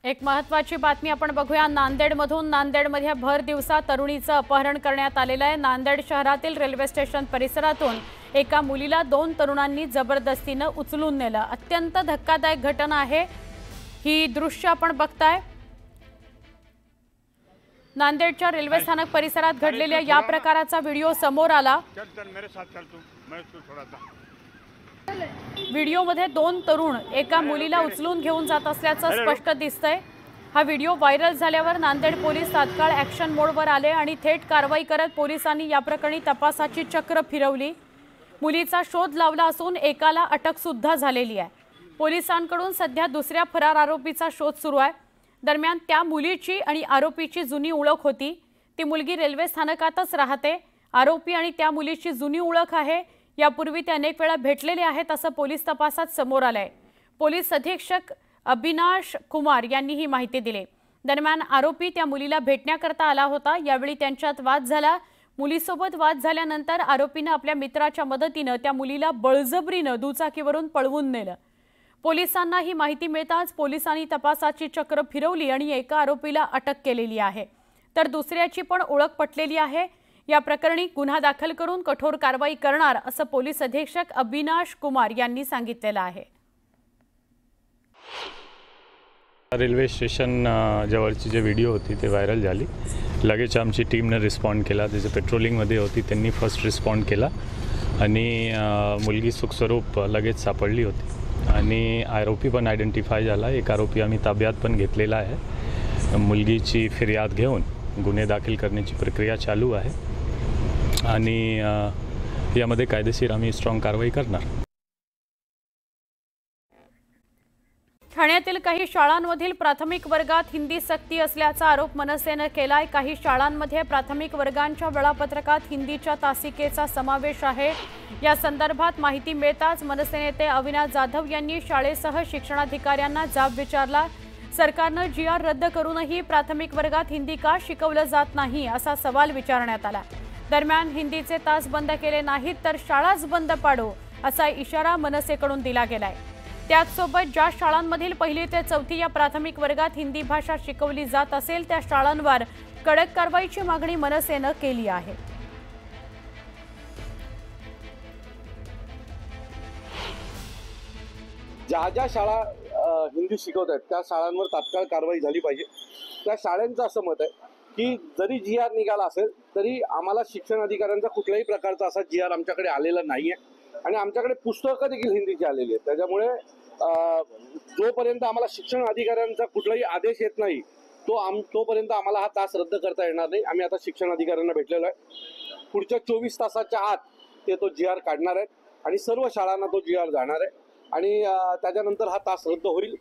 एक महत्त्वाची बातमी आपण बघूया। नांदेडमधून नांदेडमध्ये भर दिवसा तरुणीचं अपहरण करण्यात आलेलं आहे। नांदेड शहरातील रेल्वे स्टेशन परिसरातून एका मुलीला 2 तरुणांनी जबरदस्तीने उचलून नेलं। अत्यंत धक्कादायक घटना आहे ही। दृश्य आपण बघताय नांदेडच्या रेल्वे स्थानक परिसरात घडलेल्या या प्रकाराचा व्हिडिओ समोर आला। व्हिडिओमध्ये 2 तरुण एका मुलीला उचलून घेऊन जात असल्याचं स्पष्ट दिसतंय। हा व्हिडिओ व्हायरल झाल्यावर नांदेड पोलीस तात्काळ ॲक्शन मोडवर आले आणि थेट कारवाई करत पोलिसांनी या प्रकरणी तपासाची चक्र फिरवली। मुलीचा शोध लावला असून एकाला अटक सुद्धा झालेली आहे। पोलिसांकडून सध्या दुसऱ्या फरार आरोपीचा शोध सुरू आहे। दरम्यान त्या मुलीची आणि आरोपीची जुनी ओळख होती। ती मुलगी रेल्वे स्थानकातच राहते। आरोपी आणि त्या मुलीची जुनी ओळख आहे। यापूर्वी ते अनेक वेळा भेटलेले आहेत असं पोलीस तपासात समोर आलंय। पोलीस अधीक्षक अविनाश कुमार यांनी ही माहिती दिली। दरम्यान आरोपी त्या मुलीला भेटण्याकरता आला होता। यावेळी त्यांच्यात वाद झाला। मुलीसोबत वाद झाल्यानंतर आरोपीने आपल्या मित्राच्या मदतीने त्या मुलीला बळजबरीने दुचाकीवरून पळवून नेलं। पोलिसांना ही माहिती मिळताच पोलिसांनी तपासाची चक्र फिरवली आणि एका आरोपीला अटक केलेली आहे, तर दुसऱ्याची पण ओळख पटलेली आहे। या प्रकरणी गुन्हा दाखल करून कठोर कारवाई करणार असं पोलीस अधीक्षक अविनाश कुमार यांनी सांगितलेलं आहे। रेल्वे स्टेशन जवळची जे व्हिडिओ होती ते व्हायरल झाली। लगेच आमची टीमने रिस्पॉन्ड केला। त्याचे पेट्रोलिंगमध्ये होती, त्यांनी फर्स्ट रिस्पॉन्ड केला आणि मुलगी सुखस्वरूप लगेच सापडली होती आणि आरोपी पण आयडेंटिफाय झाला। एक आरोपी आम्ही ताब्यात पण घेतलेला आहे। मुलगीची फिर्याद घेऊन गुन्हे दाखल करण्याची प्रक्रिया चालू आहे आणि यामध्ये कायदेशीर आम्ही स्ट्रॉंग कारवाई करणार। ठाण्यातील काही शाळांमधील प्राथमिक वर्गात हिंदी सक्ती असल्याचा आरोप मनसेने केलाय। काही शाळांमध्ये प्राथमिक वर्गांच्या वेळापत्रकात हिंदीच्या तासिकेचा समावेश आहे। या संदर्भात माहिती मिळताच मनसे नेते अविनाश जाधव यांनी शाळेसह शिक्षणाधिकाऱ्यांना जाब विचारला। सरकारने GR रद्द करूनही प्राथमिक वर्गात हिंदी का शिकवलं जात नाही असा सवाल विचारण्यात आला। दरम्यान हिंदीचे तास बंद केले नाहीत तर शाळाच बंद पाडू असा इशारा मनसेकडून दिला गेलाय। त्याचसोबत ज्या शाळांमधील 1ली ते 4थी या प्राथमिक वर्गात हिंदी भाषा शिकवली जात असेल त्या शाळांवर कडक कारवाईची मागणी मनसेने केली आहे। ज्या शाळा हिंदी शिकवत आहेत त्या शाळांवर तात्काळ कारवाई झाली पाहिजे। त्या शाळांचं असं मत आहे की जरी GR निघाला असेल तरी आम्हाला शिक्षण अधिकाऱ्यांचा कुठल्याही प्रकारचा असा GR आमच्याकडे आलेला नाही आहे आणि आमच्याकडे पुस्तकं देखील हिंदीची आलेली आहेत। त्याच्यामुळे जोपर्यंत आम्हाला शिक्षण अधिकाऱ्यांचा कुठलाही आदेश येत नाही तोपर्यंत आम्हाला हा तास रद्द करता येणार नाही। आम्ही आता शिक्षण अधिकाऱ्यांना भेटलेलो आहे। पुढच्या 24 तासाच्या आत ते तो GR काढणार आहेत आणि सर्व शाळांना तो GR जाणार आहे आणि त्याच्यानंतर हा तास रद्द होईल।